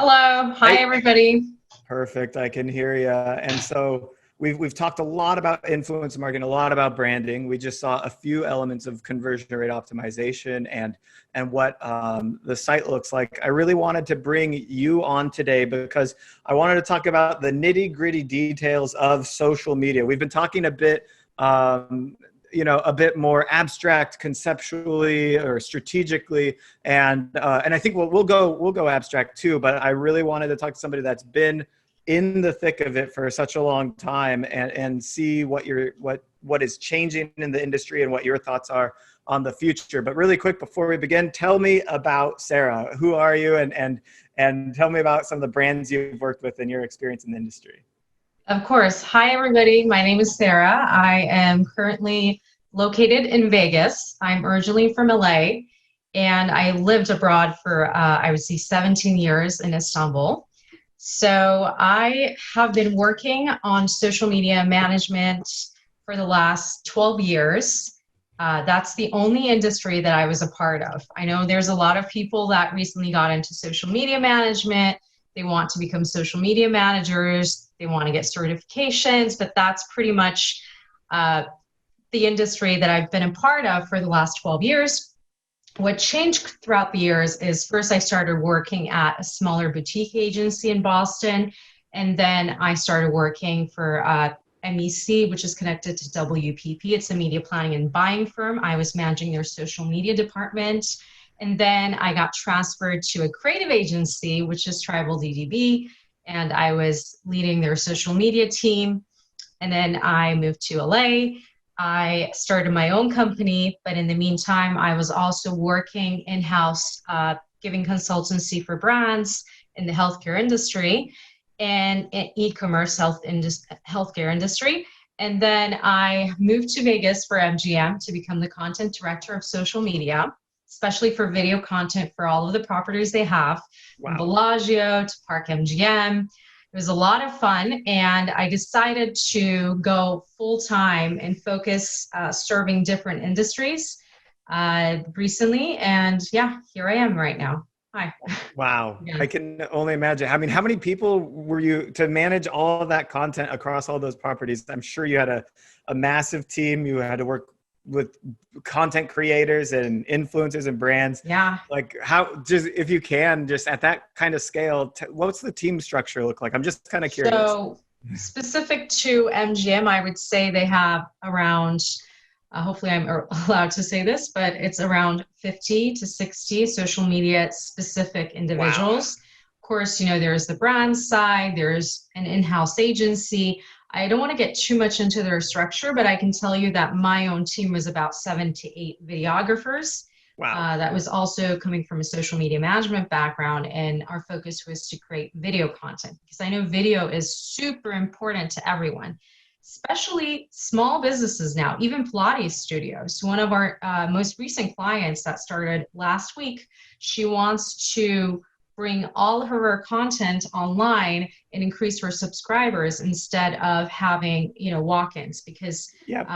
Hello. Hi, Hey, everybody. perfect. I can hear you. And so we've talked a lot about influence marketing, a lot about branding. We just saw a few elements of conversion rate optimization and what the site looks like. I really wanted to bring you on today because I wanted to talk about the nitty gritty details of social media. We've been talking a bit. A bit more abstract conceptually or strategically, and I think we'll go abstract too. But I really wanted to talk to somebody that's been in the thick of it for such a long time and see what is changing in the industry and what your thoughts are on the future. But really quick before we begin, tell me about Sera. Who are you, and tell me about some of the brands you've worked with and your experience in the industry. Of course. Hi, everybody. My name is Sarah. I am currently located in Vegas. I'm originally from LA, and I lived abroad for, I would say, 17 years in Istanbul. So I have been working on social media management for the last 12 years. That's the only industry that I was a part of. I know there's a lot of people that recently got into social media management. They want to become social media managers. They want to get certifications, but that's pretty much the industry that I've been a part of for the last 12 years. What changed throughout the years is first I started working at a smaller boutique agency in Boston, and then I started working for MEC, which is connected to WPP. It's a media planning and buying firm. I was managing their social media department. And then I got transferred to a creative agency, which is Tribal DDB, and I was leading their social media team. And then I moved to LA. I started my own company, but in the meantime, I was also working in-house, giving consultancy for brands in the healthcare industry and in e-commerce healthcare industry. And then I moved to Vegas for MGM to become the content director of social media, especially for video content for all of the properties they have, from Wow. Bellagio to Park MGM. It was a lot of fun, and I decided to go full-time and focus serving different industries recently. And yeah, here I am right now. Hi. Wow. Yeah. I can only imagine. I mean, how many people were you to manage all of that content across all those properties? I'm sure you had a massive team. You had to work with content creators and influencers and brands. Yeah. Like how, just if you can, just at that kind of scale, what's the team structure look like? I'm just kind of curious. So specific to MGM, I would say they have around, hopefully I'm allowed to say this, but it's around 50 to 60 social media specific Wow. individuals. Of course, there's the brand side, there's an in-house agency. I don't want to get too much into their structure, but I can tell you that my own team was about 7 to 8 videographers. Wow. That was also coming from a social media management background, and our focus was to create video content because I know video is super important to everyone, especially small businesses now, even Pilates studios. One of our most recent clients that started last week, she wants to bring all of her content online and increase her subscribers instead of having, walk-ins, because Yep.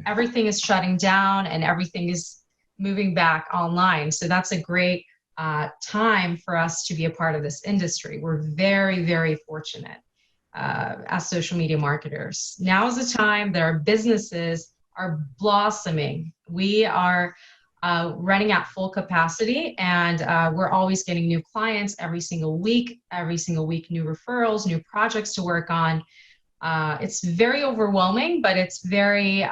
everything is shutting down and everything is moving back online. So that's a great time for us to be a part of this industry. We're very, very fortunate as social media marketers. Now is the time that our businesses are blossoming. We are running at full capacity, and we're always getting new clients every single week, new referrals, new projects to work on. It's very overwhelming, but it's very,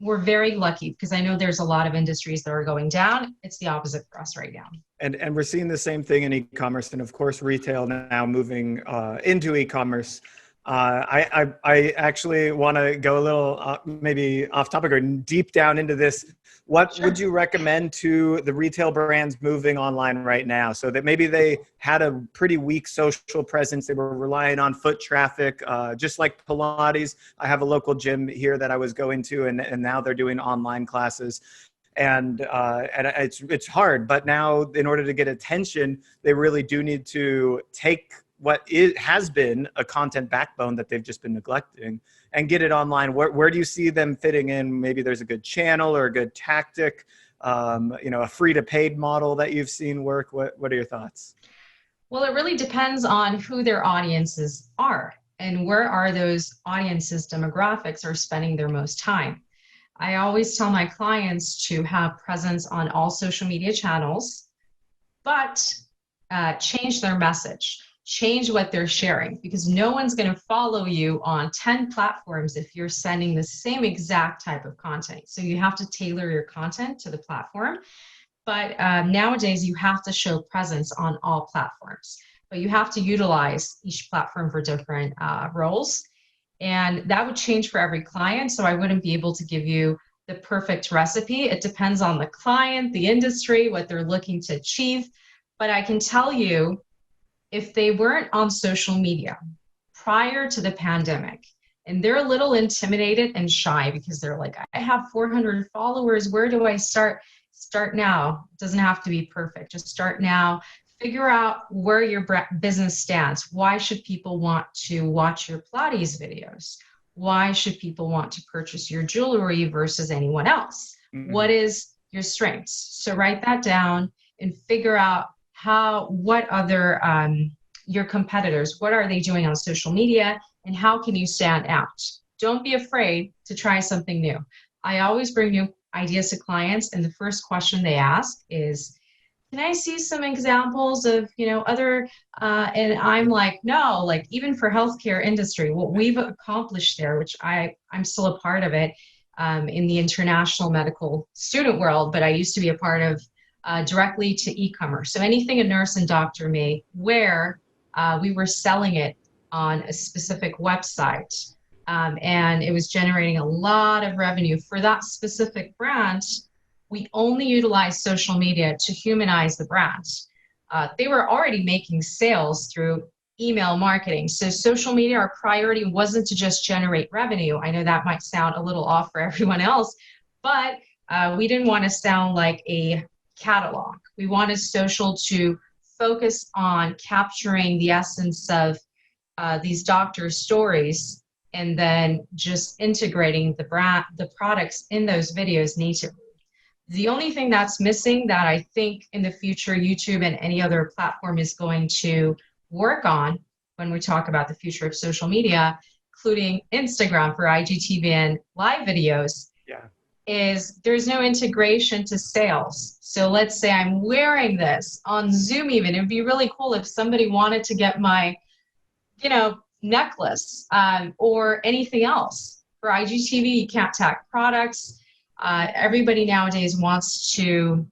we're very lucky because I know there's a lot of industries that are going down. It's the opposite for us right now. And we're seeing the same thing in e-commerce, and of course retail now moving into e-commerce. I actually want to go a little maybe off topic or deep down into this. What Sure. would you recommend to the retail brands moving online right now, so that maybe they had a pretty weak social presence, they were relying on foot traffic, just like Pilates. I have a local gym here that I was going to, and now they're doing online classes. And it's hard, but now in order to get attention, they really do need to take what has been a content backbone that they've just been neglecting and get it online. Where do you see them fitting in? Maybe there's a good channel or a good tactic, a free to paid model that you've seen work. What are your thoughts? Well, it really depends on who their audiences are and where are those audiences demographics are spending their most time. I always tell my clients to have presence on all social media channels, but change their message, change what they're sharing, because no one's going to follow you on 10 platforms if you're sending the same exact type of content. So you have to tailor your content to the platform. But nowadays, you have to show presence on all platforms, but you have to utilize each platform for different roles. And that would change for every client. So I wouldn't be able to give you the perfect recipe. It depends on the client, the industry, what they're looking to achieve. But I can tell you, if they weren't on social media prior to the pandemic, and they're a little intimidated and shy because they're like, I have 400 followers, where do I start? Start now. It doesn't have to be perfect. Just start now. Figure out where your business stands. Why should people want to watch your Pilates videos? Why should people want to purchase your jewelry versus anyone else? Mm-hmm. What is your strengths? So write that down and figure out what other your competitors, what are they doing on social media, and how can you stand out? Don't be afraid to try something new. I always bring new ideas to clients, and the first question they ask is, can I see some examples of, other, and I'm like, no, like even for healthcare industry, what we've accomplished there, which I'm still a part of it in the international medical student world, but I used to be a part of directly to e-commerce. So anything a nurse and doctor may wear, we were selling it on a specific website. And it was generating a lot of revenue for that specific brand. We only utilized social media to humanize the brand. They were already making sales through email marketing. So social media, our priority wasn't to just generate revenue. I know that might sound a little off for everyone else, but we didn't want to sound like a catalog. We wanted social to focus on capturing the essence of these doctors' stories, and then just integrating the products in those videos natively. The only thing that's missing that I think in the future YouTube and any other platform is going to work on when we talk about the future of social media, including Instagram for IGTV and live videos, is there's no integration to sales. So let's say I'm wearing this on Zoom even. It'd be really cool if somebody wanted to get my, necklace or anything else. For IGTV, you can't tag products. Everybody nowadays wants to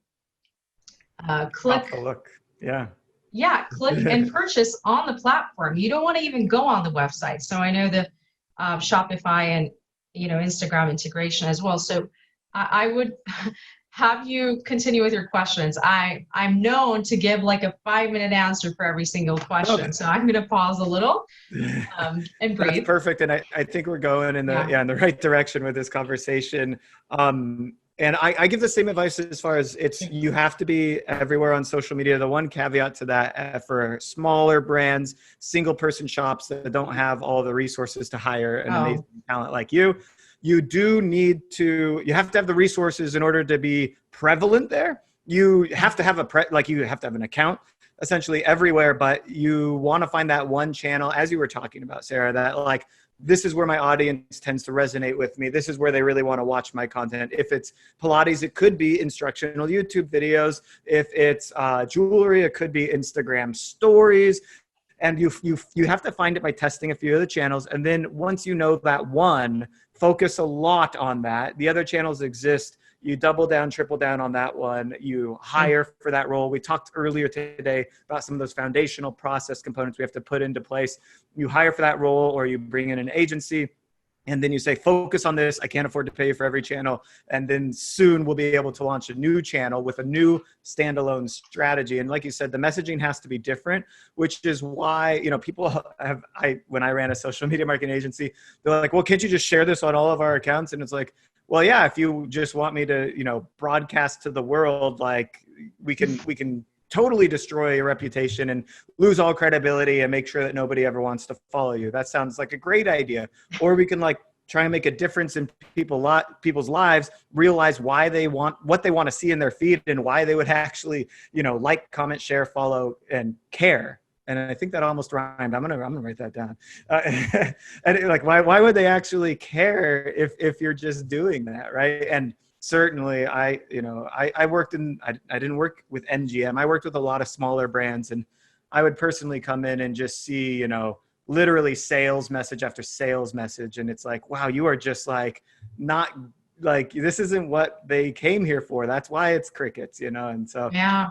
click. The look. Yeah. Yeah, click and purchase on the platform. You don't want to even go on the website. So I know the Shopify and Instagram integration as well. So I would have you continue with your questions. I'm known to give like a 5-minute answer for every single question. Okay. So I'm going to pause a little and breathe. That's perfect. And I think we're going in in the right direction with this conversation. And I give the same advice as far as you have to be everywhere on social media. The one caveat to that for smaller brands, single person shops that don't have all the resources to hire an amazing talent like you, you have to have the resources in order to be prevalent there. You have to have you have to have an account essentially everywhere, but you want to find that one channel, as you were talking about, Sera, that like, this is where my audience tends to resonate with me. This is where they really want to watch my content. If it's Pilates, it could be instructional YouTube videos. If it's jewelry, it could be Instagram stories. And you have to find it by testing a few of the channels. And then once you know that one, focus a lot on that. The other channels exist. You double down, triple down on that one. You hire for that role. We talked earlier today about some of those foundational process components we have to put into place. You hire for that role, or you bring in an agency, and then you say, focus on this. I can't afford to pay you for every channel. And then soon we'll be able to launch a new channel with a new standalone strategy. And like you said, the messaging has to be different, which is why, people when I ran a social media marketing agency, they're like, well, can't you just share this on all of our accounts? And it's like, well, yeah, if you just want me to, broadcast to the world, like we can totally destroy your reputation and lose all credibility and make sure that nobody ever wants to follow you. That sounds like a great idea. Or we can try and make a difference in people's lives, realize what they want to see in their feed and why they would actually, like, comment, share, follow, and care. and I think that almost rhymed. I'm gonna write that down. And like, why would they actually care if you're just doing that, right? And certainly, I worked I didn't work with NGM. I worked with a lot of smaller brands, and I would personally come in and just see, literally sales message after sales message, and it's like, wow, you are just like not like, this isn't what they came here for. That's why it's crickets, and so. Yeah.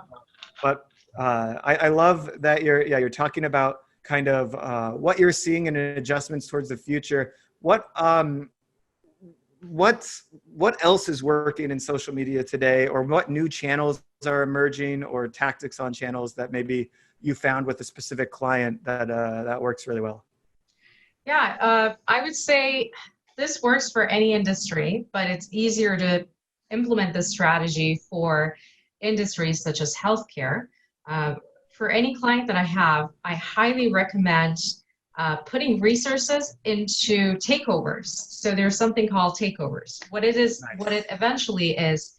But I love that you're talking about kind of what you're seeing in adjustments towards the future. What else is working in social media today, or what new channels are emerging, or tactics on channels that maybe you found with a specific client that works really well? Yeah, I would say this works for any industry, but it's easier to implement this strategy for industries such as healthcare. Uh, for any client that I have, I highly recommend putting resources into takeovers. So there's something called takeovers. What it is, Nice. what it eventually is,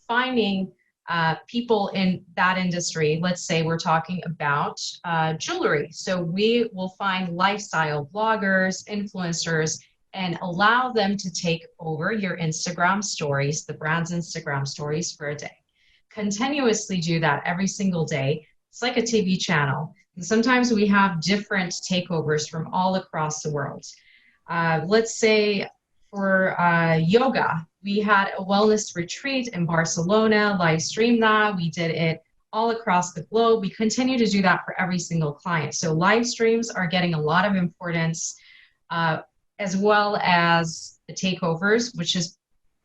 finding people in that industry. Let's say we're talking about jewelry. So we will find lifestyle bloggers, influencers, and allow them to take over your Instagram stories, the brand's Instagram stories, for a day. Continuously do that every single day. It's like a TV channel. And sometimes we have different takeovers from all across the world. Let's say for yoga, we had a wellness retreat in Barcelona, live streamed that. We did it all across the globe. We continue to do that for every single client. So live streams are getting a lot of importance, as well as the takeovers, which is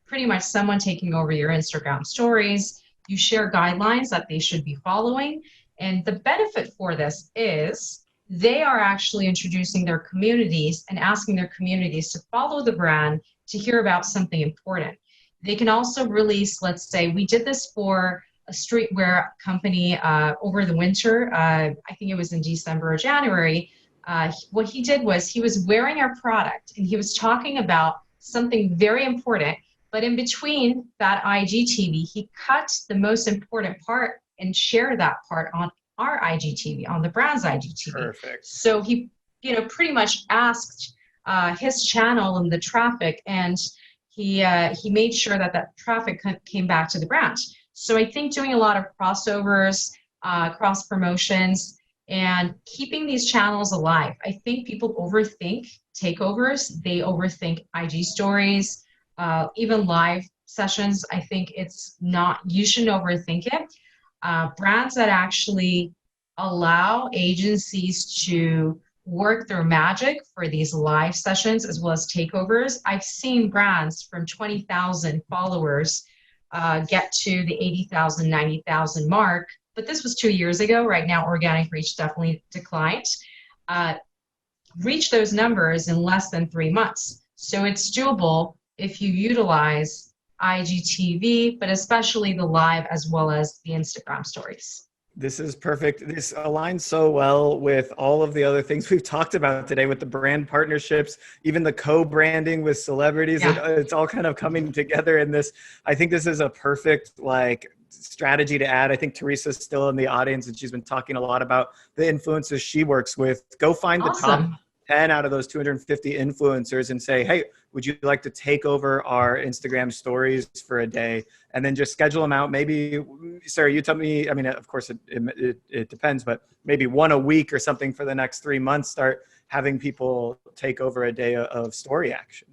pretty much someone taking over your Instagram stories. You share guidelines that they should be following. And the benefit for this is they are actually introducing their communities and asking their communities to follow the brand to hear about something important. They can also release, let's say, we did this for a streetwear company over the winter. I think it was in December or January. What he did was he was wearing our product and he was talking about something very important. But in between that IGTV, he cut the most important part and shared that part on our IGTV, on the brand's IGTV. Perfect. So he, pretty much asked his channel and the traffic, and he made sure that that traffic came back to the brand. So I think doing a lot of crossovers, cross promotions, and keeping these channels alive. I think people overthink takeovers. They overthink IG stories, even live sessions. I think it's not, you shouldn't overthink it. Brands that actually allow agencies to work their magic for these live sessions as well as takeovers. I've seen brands from 20,000 followers get to the 80,000, 90,000 mark, but this was 2 years ago. Right now, organic reach definitely declined. Reach those numbers in less than 3 months. So it's doable if you utilize IGTV, but especially the live as well as the Instagram stories. This is perfect. This aligns so well with all of the other things we've talked about today, with the brand partnerships, even the co-branding with celebrities. Yeah. It's all kind of coming together in this. I think this is a perfect strategy to add. I think Teresa's still in the audience, and she's been talking a lot about the influencers she works with. Go find the top 10 out of those 250 influencers and say, hey, would you like to take over our Instagram stories for a day? And then just schedule them out. Maybe, Sera, you tell me, I mean, of course it depends, but maybe one a week or something for the next 3 months, start having people take over a day of story action.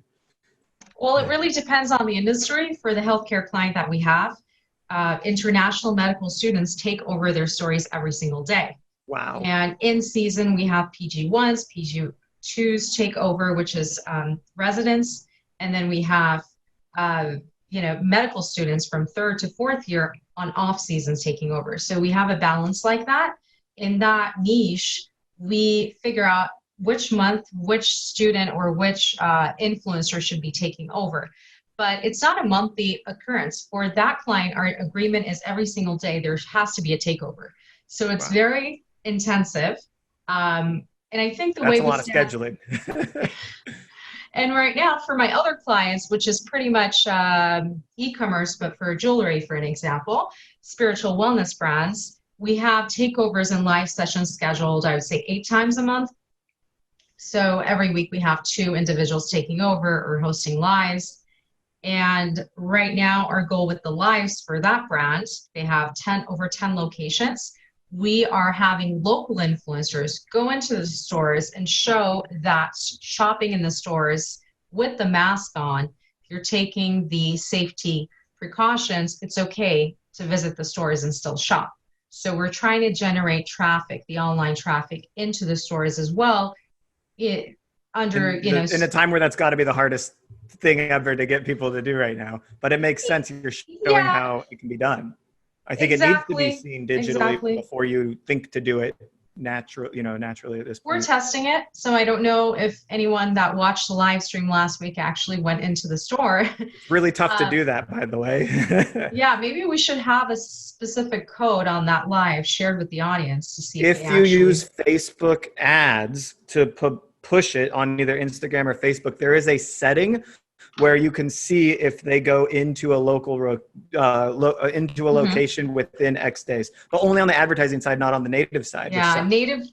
Well, it really depends on the industry. For the healthcare client that we have, international medical students take over their stories every single day. Wow. And in season, we have PG1s, PG2s take over, which is residents. And then we have, medical students from 3rd to 4th year on off seasons taking over. So we have a balance like that. In that niche, we figure out which month, which student or which influencer should be taking over. But it's not a monthly occurrence. For that client, our agreement is every single day there has to be a takeover. So it's very intensive. And I think that's a lot of scheduling. And right now, for my other clients, which is pretty much e-commerce, but for jewelry, for an example, spiritual wellness brands, we have takeovers and live sessions scheduled, I would say 8 times a month. So every week we have 2 individuals taking over or hosting lives. And right now our goal with the lives for that brand, they have over 10 locations. We are having local influencers go into the stores and show that shopping in the stores with the mask on, if you're taking the safety precautions, it's okay to visit the stores and still shop. So we're trying to generate traffic, the online traffic into the stores as well. In a time where that's got to be the hardest thing ever to get people to do right now. But it makes sense. You're showing how it can be done. I think it needs to be seen digitally before you think to do it naturally at this point. We're testing it, so I don't know if anyone that watched the live stream last week actually went into the store. It's really tough to do that, by the way. Yeah, maybe we should have a specific code on that live shared with the audience to see if you use Facebook ads to push it on either Instagram or Facebook, there is a setting where you can see if they go into a location within X days, but only on the advertising side, not on the native side. Yeah, native,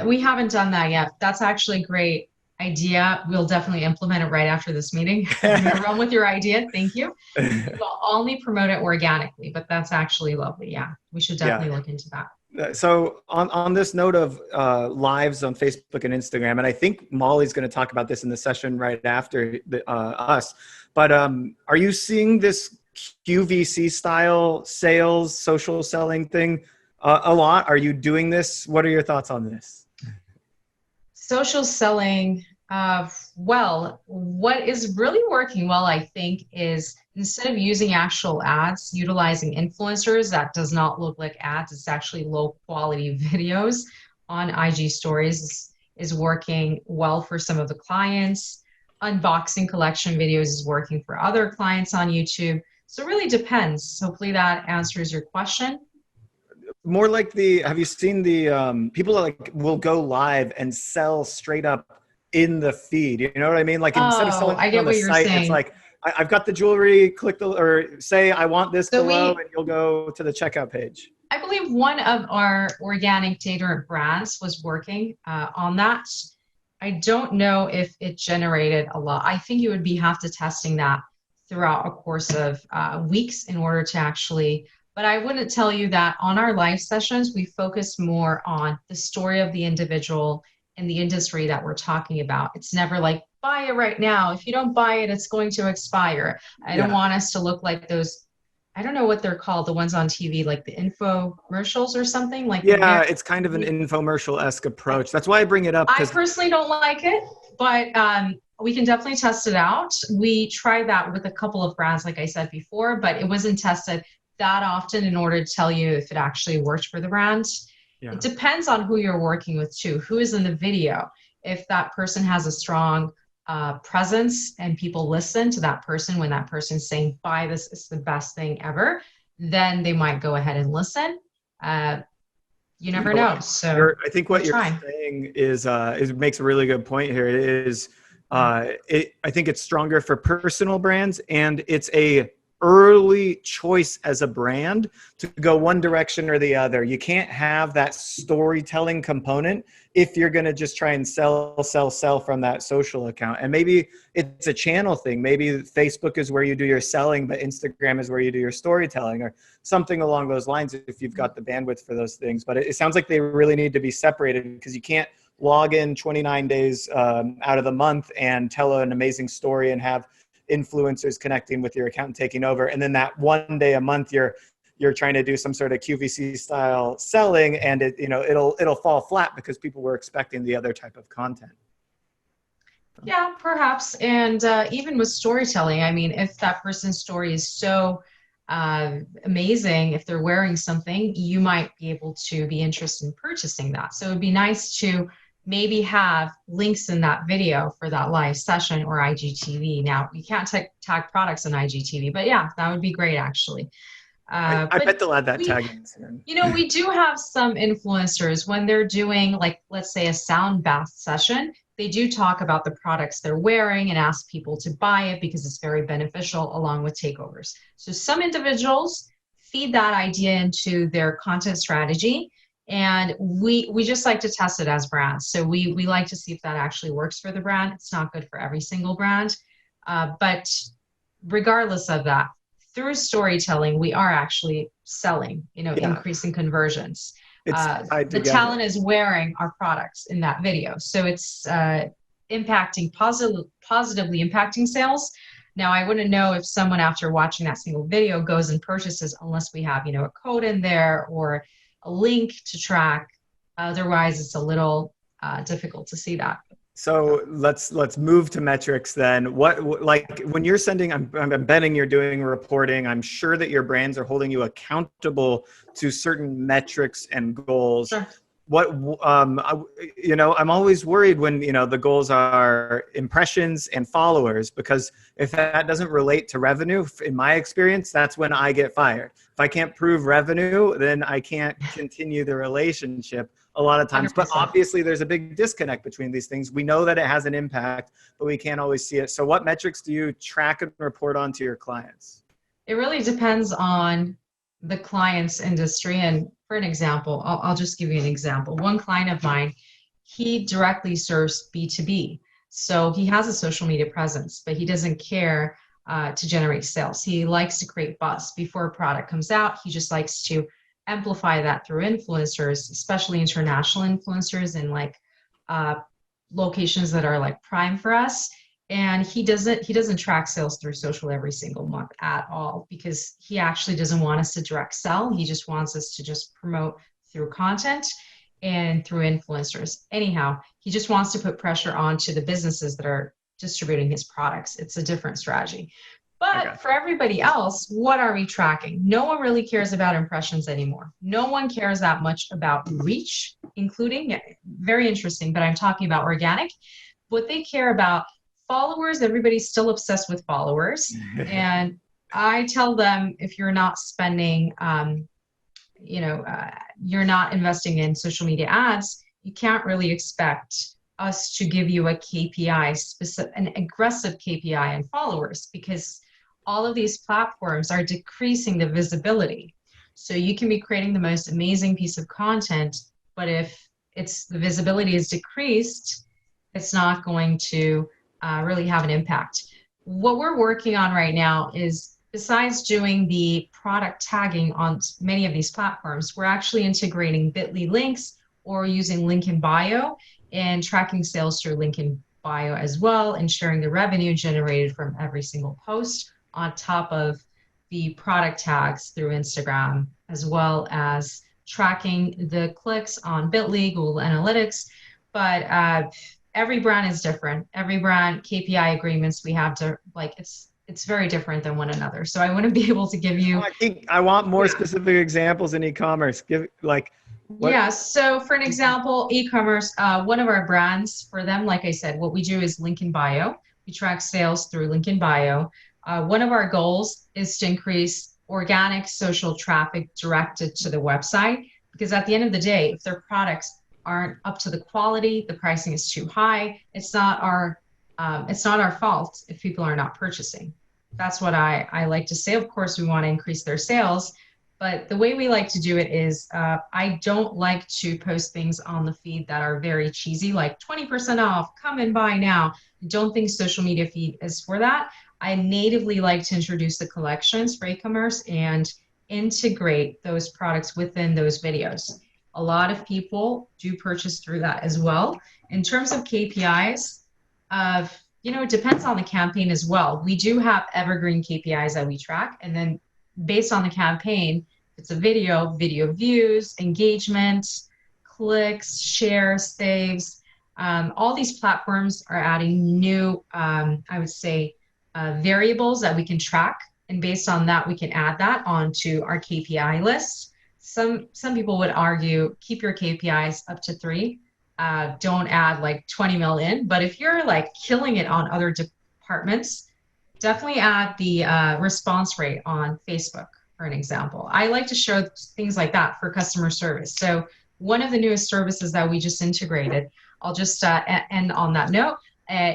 we haven't done that yet. That's actually a great idea. We'll definitely implement it right after this meeting. I'm gonna run with your idea. Thank you. We'll only promote it organically, but that's actually lovely. Yeah, we should definitely look into that. So on this note of lives on Facebook and Instagram, and I think Molly's going to talk about this in the session right after us, but are you seeing this QVC style sales, social selling thing a lot? Are you doing this? What are your thoughts on this? Social selling, well, what is really working well, I think, is instead of using actual ads, utilizing influencers that does not look like ads, it's actually low quality videos on IG stories is working well for some of the clients. Unboxing collection videos is working for other clients on YouTube. So it really depends. Hopefully that answers your question. More like have you seen the people that will go live and sell straight up in the feed? You know what I mean? Like instead of selling on the site, it's like, I've got the jewelry, or say I want this below, and you'll go to the checkout page. I believe one of our organic deodorant brands was working on that. I don't know if it generated a lot. I think you would have to testing that throughout a course of weeks in order to actually, but I wouldn't tell you that on our live sessions, we focus more on the story of the individual and the industry that we're talking about. It's never like, buy it right now. If you don't buy it, it's going to expire. I don't want us to look like those, I don't know what they're called, the ones on TV, like the infomercials or something like. Yeah, it's kind of an infomercial-esque approach. That's why I bring it up. I personally don't like it, but we can definitely test it out. We tried that with a couple of brands, like I said before, but it wasn't tested that often in order to tell you if it actually worked for the brand. Yeah. It depends on who you're working with too, who is in the video. If that person has a strong presence and people listen to that person when that person's saying, buy this, it's the best thing ever, then they might go ahead and listen. You never know. So I think what you're saying is makes a really good point here. I think it's stronger for personal brands, and it's a early choice as a brand to go one direction or the other. You can't have that storytelling component if you're going to just try and sell from that social account. And maybe it's a channel thing. Maybe Facebook is where you do your selling, but Instagram is where you do your storytelling, or something along those lines if you've got the bandwidth for those things. But it sounds like they really need to be separated, because you can't log in 29 days out of the month and tell an amazing story and have influencers connecting with your account and taking over, and then that one day a month you're trying to do some sort of QVC style selling, and it'll fall flat because people were expecting the other type of content. Yeah, perhaps. And even with storytelling, I mean, if that person's story is so amazing, if they're wearing something, you might be able to be interested in purchasing that. So it'd be nice to maybe have links in that video for that live session or IGTV. Now, you can't tag products in IGTV, but yeah, that would be great, actually. I bet they'll add that tag in soon. We do have some influencers when they're doing, like, let's say a sound bath session, they do talk about the products they're wearing and ask people to buy it because it's very beneficial, along with takeovers. So some individuals feed that idea into their content strategy. And we just like to test it as brands. So we like to see if that actually works for the brand. It's not good for every single brand. But regardless of that, through storytelling, we are actually selling, Yeah, increasing conversions. it's tied The together. talent is wearing our products in that video. So it's positively impacting sales. Now, I wouldn't know if someone after watching that single video goes and purchases unless we have, a code in there or a link to track. Otherwise, it's a little difficult to see that. So let's move to metrics then. Like when you're sending, I'm betting you're doing reporting. I'm sure that your brands are holding you accountable to certain metrics and goals. Sure. I'm always worried when the goals are impressions and followers, because if that doesn't relate to revenue, in my experience, that's when I get fired. If I can't prove revenue, then I can't continue the relationship a lot of times. But 100%. obviously there's a big disconnect between these things. We know that it has an impact, but we can't always see it. So what metrics do you track and report on to your clients? It really depends on the client's industry. And for an example, I'll just give you an example. One client of mine, he directly serves B2B. So he has a social media presence, but he doesn't care to generate sales. He likes to create buzz before a product comes out. He just likes to amplify that through influencers, especially international influencers in like locations that are like prime for us. And he doesn't track sales through social every single month at all, because he actually doesn't want us to direct sell. He just wants us to just promote through content and through influencers. Anyhow, he just wants to put pressure onto the businesses that are distributing his products. It's a different strategy. But for everybody else, what are we tracking? No one really cares about impressions anymore. No one cares that much about reach, including, very interesting, but I'm talking about organic. What they care about, followers, everybody's still obsessed with followers. And I tell them, if you're not spending, you're not investing in social media ads, you can't really expect us to give you a KPI, an aggressive KPI in followers, because all of these platforms are decreasing the visibility. So you can be creating the most amazing piece of content, but if the visibility is decreased, it's not going to really have an impact. What we're working on right now is, besides doing the product tagging on many of these platforms, we're actually integrating bit.ly links or using link in bio and tracking sales through link in bio as well, and sharing the revenue generated from every single post on top of the product tags through Instagram, as well as tracking the clicks on bit.ly, Google Analytics. But every brand is different. Every brand KPI agreements we have to, like, it's very different than one another. So I wouldn't be able to give you. I want more specific examples in e-commerce. Give what? Yeah. So for an example, e-commerce, one of our brands, for them, like I said, what we do is link in bio. We track sales through link in bio. One of our goals is to increase organic social traffic directed to the website, because at the end of the day, if their products aren't up to the quality, the pricing is too high, it's not our fault if people are not purchasing. That's what I like to say. Of course, we want to increase their sales, but the way we like to do it is I don't like to post things on the feed that are very cheesy, like 20% off, come and buy now. I don't think social media feed is for that. I natively like to introduce the collections for e-commerce and integrate those products within those videos. A lot of people do purchase through that as well. In terms of KPIs, it depends on the campaign as well. We do have evergreen KPIs that we track, and then based on the campaign, it's a video views, engagement, clicks, shares, saves. All these platforms are adding new, I would say, variables that we can track, and based on that, we can add that onto our KPI list. Some people would argue, keep your KPIs up to 3. Don't add like 20 mil in, but if you're like killing it on other departments, definitely add the response rate on Facebook, for an example. I like to show things like that for customer service. So one of the newest services that we just integrated, I'll just end on that note,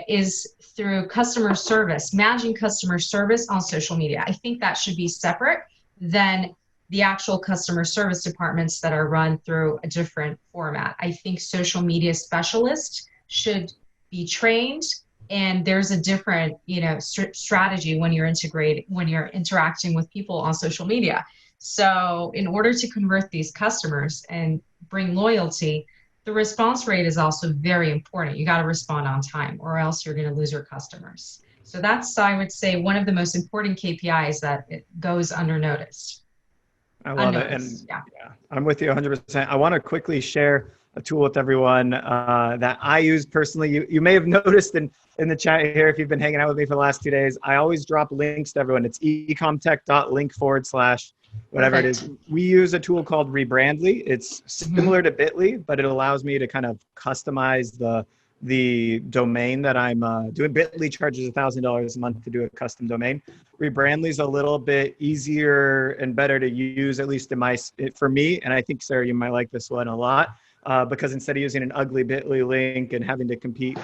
is through customer service, managing customer service on social media. I think that should be separate than the actual customer service departments that are run through a different format. I think social media specialists should be trained, and there's a different, strategy when when you're interacting with people on social media. So in order to convert these customers and bring loyalty, the response rate is also very important. You got to respond on time, or else you're going to lose your customers. So that's, I would say, one of the most important KPIs that it goes undernoticed. I love it. Unnoticed, And yeah. yeah, I'm with you 100%. I want to quickly share a tool with everyone that I use personally. You may have noticed in the chat here, if you've been hanging out with me for the last 2 days, I always drop links to everyone. It's ecomtech.link/ whatever it Perfect. is. We use a tool called Rebrandly. It's Mhm. similar to Bitly, but it allows me to kind of customize the domain that I'm doing. Bitly charges $1,000 a month to do a custom domain. Rebrandly is a little bit easier and better to use, at least for me. And I think, Sarah, you might like this one a lot because instead of using an ugly Bitly link and having to compete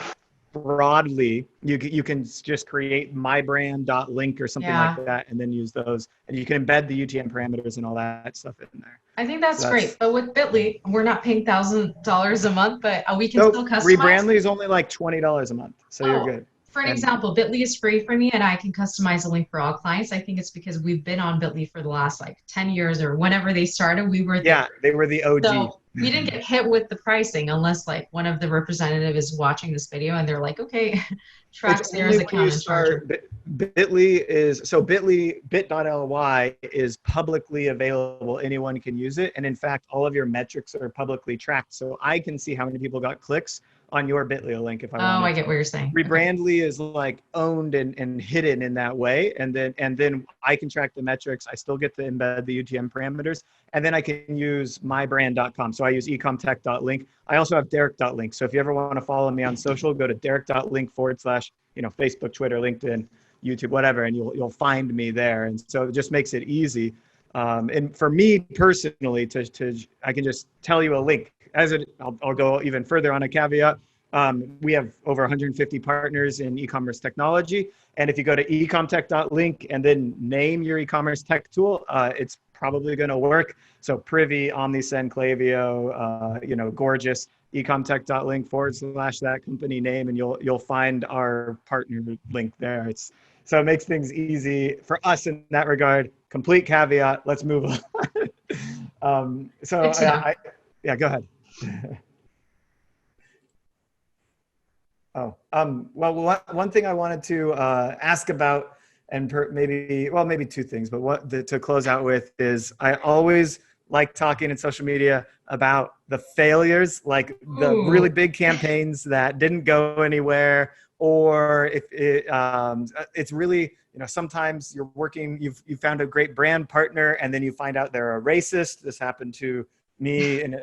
broadly, you can just create mybrand.link or something like Yeah. that, and then use those. And you can embed the UTM parameters and all that stuff in there. I think So that's great. that's But with Bitly, we're not paying $1,000 a month, but we can so still customize. Rebrandly is only like $20 a month, so you're Oh, good. for an And example, Bitly is free for me and I can customize a link for all clients. I think it's because we've been on Bitly for the last like 10 years or whenever they started, we were there. yeah, they were the OG. So we didn't get hit with the pricing unless like one of the representative is watching this video and they're like, okay, It's track only Sarah's when you account and charge her. start. Bitly is so Bitly bit.ly is publicly available. Anyone can use it, and in fact, all of your metrics are publicly tracked. So I can see how many people got clicks on your Bitly link if I Oh, I wanted get to. what you're saying. Okay. Rebrandly is like owned and hidden in that way, and then I can track the metrics. I still get to embed the UTM parameters, and then I can use mybrand.com. So I use ecomtech.link. I also have derek.link. So if you ever want to follow me on social, go to derek.link/ Facebook, Twitter, LinkedIn, YouTube, whatever, and you'll find me there. And so it just makes it easy. And for me personally, I can just tell you a link. I'll go even further on a caveat. We have over 150 partners in e-commerce technology. And if you go to ecomtech.link and then name your e-commerce tech tool, it's probably going to work. So Privy, Omnisend, Klaviyo, Gorgeous, ecomtech.link / that company name, and you'll find our partner link there. So it makes things easy for us in that regard. Complete caveat. Let's move on. Good to know. Yeah, go ahead. Oh, well, one thing I wanted to ask about, and maybe two things, but to close out with is I always like talking in social media about the failures, like the really Ooh. big campaigns that didn't go anywhere, or if it's really, sometimes you've found a great brand partner, and then you find out they're a racist. This happened to me, and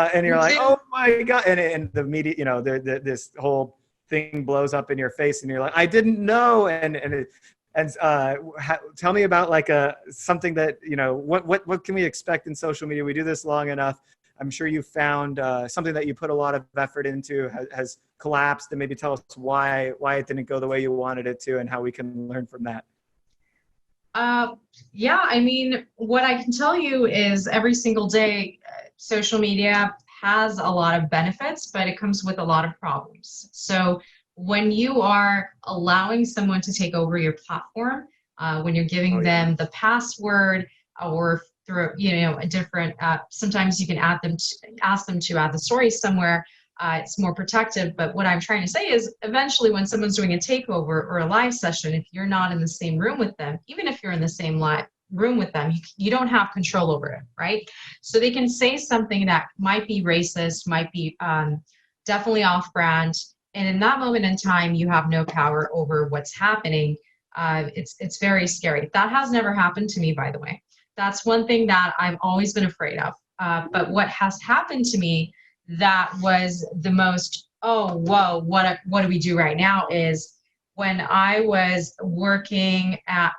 you're Me like, too. oh my god, and the media, this whole thing blows up in your face, and you're like, I didn't know, tell me about like something that what can we expect in social media? We do this long enough. I'm sure you found something that you put a lot of effort into has collapsed, and maybe tell us why it didn't go the way you wanted it to, and how we can learn from that. Yeah, I mean, what I can tell you is every single day, social media has a lot of benefits, but it comes with a lot of problems. So when you are allowing someone to take over your platform, when you're Oh giving yeah. them the password or through, a different, sometimes you can ask them to add the story somewhere. It's more protective. But what I'm trying to say is eventually when someone's doing a takeover or a live session, if you're not in the same room with them, even if you're in the same live room with them, you don't have control over it, right? So they can say something that might be racist, might be definitely off brand. And in that moment in time, you have no power over what's happening. It's very scary. That has never happened to me, by the way. That's one thing that I've always been afraid of. But what has happened to me that was the most, oh, whoa, what do we do right now is when I was working at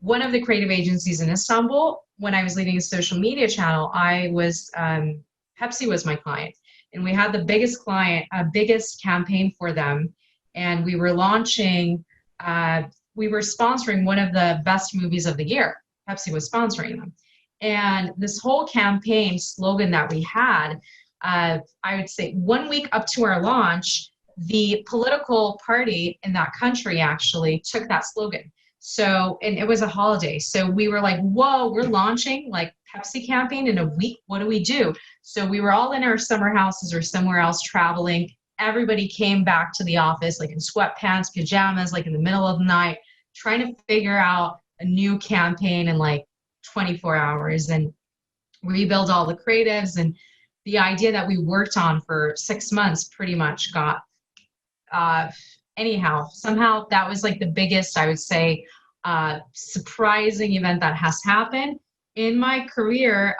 one of the creative agencies in Istanbul, when I was leading a social media channel, Pepsi was my client. And we had the biggest campaign for them. And we were launching, we were sponsoring one of the best movies of the year. Pepsi was sponsoring them. And this whole campaign slogan that we had, I would say 1 week up to our launch, the political party in that country actually took that slogan. So, and it was a holiday. So we were like, whoa, we're launching like Pepsi campaign in a week. What do we do? So we were all in our summer houses or somewhere else traveling. Everybody came back to the office like in sweatpants, pajamas, like in the middle of the night, trying to figure out a new campaign in like 24 hours and rebuild all the creatives. And the idea that we worked on for 6 months pretty much got anyhow, somehow that was like the biggest, I would say, surprising event that has happened in my career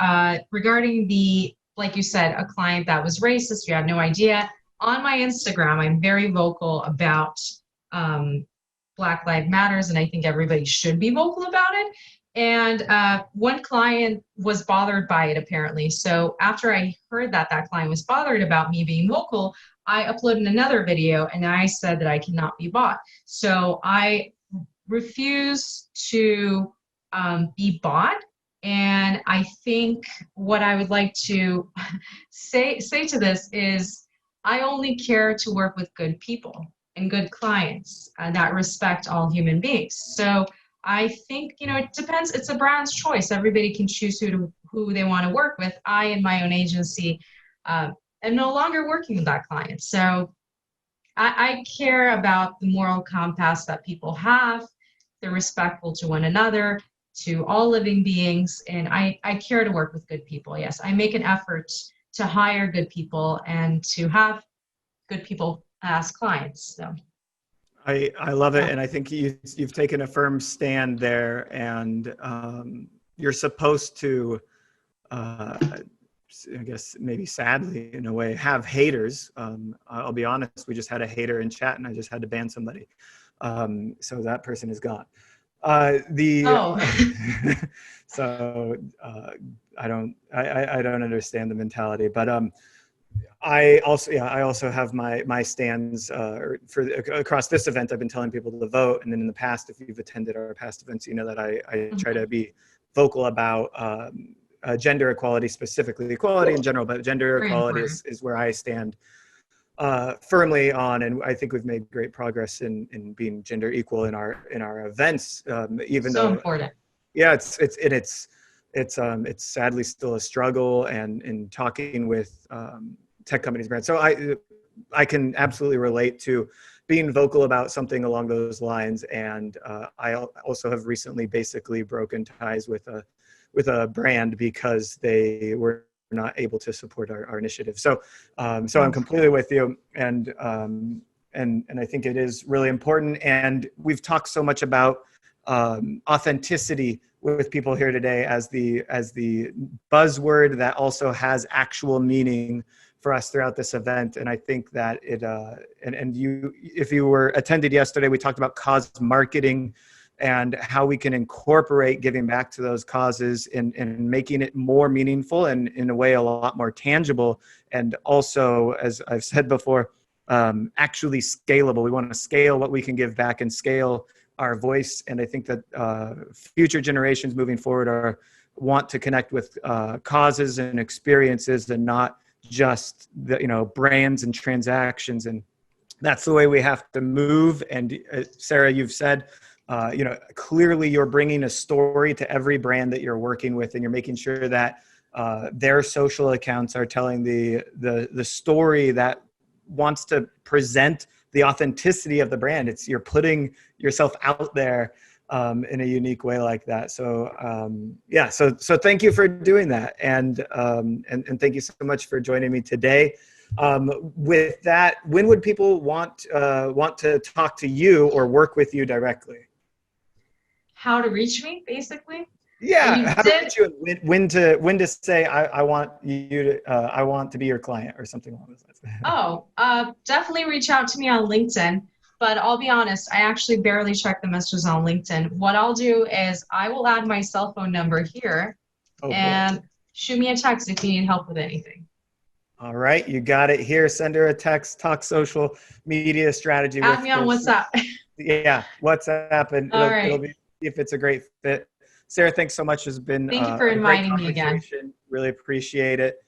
regarding the, like you said, a client that was racist. You had no idea. On my Instagram, I'm very vocal about Black Lives Matters, and I think everybody should be vocal about it. And one client was bothered by it apparently. So after I heard that that client was bothered about me being vocal, I uploaded another video and I said that I cannot be bought. So I refuse to be bought. And I think what I would like to say to this is I only care to work with good people and good clients that respect all human beings. So I think, you know, it depends. It's a brand's choice. Everybody can choose who they want to work with. I, in my own agency, am no longer working with that client. So I care about the moral compass that people have. They're respectful to one another, to all living beings, and I care to work with good people. Yes, I make an effort to hire good people and to have good people as clients. So. I love it, and I think you've taken a firm stand there, and you're supposed to, I guess maybe sadly in a way, have haters. I'll be honest, we just had a hater in chat, and I just had to ban somebody, so that person is gone. So I don't understand the mentality, but I also have my stands for across this event. I've been telling people to vote, and then in the past, if you've attended our past events, you know that I try to be vocal about gender equality, specifically equality in general, but gender equality is where I stand firmly on, and I think we've made great progress in being gender equal in our events, even so though important. Yeah, it's sadly still a struggle, and in talking with tech companies, brands. So I can absolutely relate to being vocal about something along those lines. And I also have recently basically broken ties with a brand because they were not able to support our initiative. So I'm completely with you. And I think it is really important. And we've talked so much about authenticity with people here today as the buzzword that also has actual meaning for us throughout this event. And I think that it and you, if you were attended yesterday, we talked about cause marketing and how we can incorporate giving back to those causes and making it more meaningful and in a way a lot more tangible. And also, as I've said before, actually scalable. We want to scale what we can give back and scale our voice. And I think that future generations moving forward want to connect with causes and experiences and not just the brands and transactions. And that's the way we have to move. And Sera, you've said, clearly you're bringing a story to every brand that you're working with, and you're making sure that their social accounts are telling the story that wants to present the authenticity of the brand. You're putting yourself out there in a unique way like that. So so thank you for doing that, and thank you so much for joining me today. With that, when would people want to talk to you or work with you directly? How to reach me, basically. Yeah, how to reach you, and when to say I want you to I want to be your client or something along those lines. Definitely reach out to me on LinkedIn. But I'll be honest, I actually barely check the messages on LinkedIn. What I'll do is I will add my cell phone number here and shoot me a text if you need help with anything. All right, you got it here. Send her a text, talk social media strategy. Add me on WhatsApp. Yeah, WhatsApp, and it'll be if it's a great fit. Sera, thanks so much. It's been Thank you for a great inviting me again. conversation. Really appreciate it.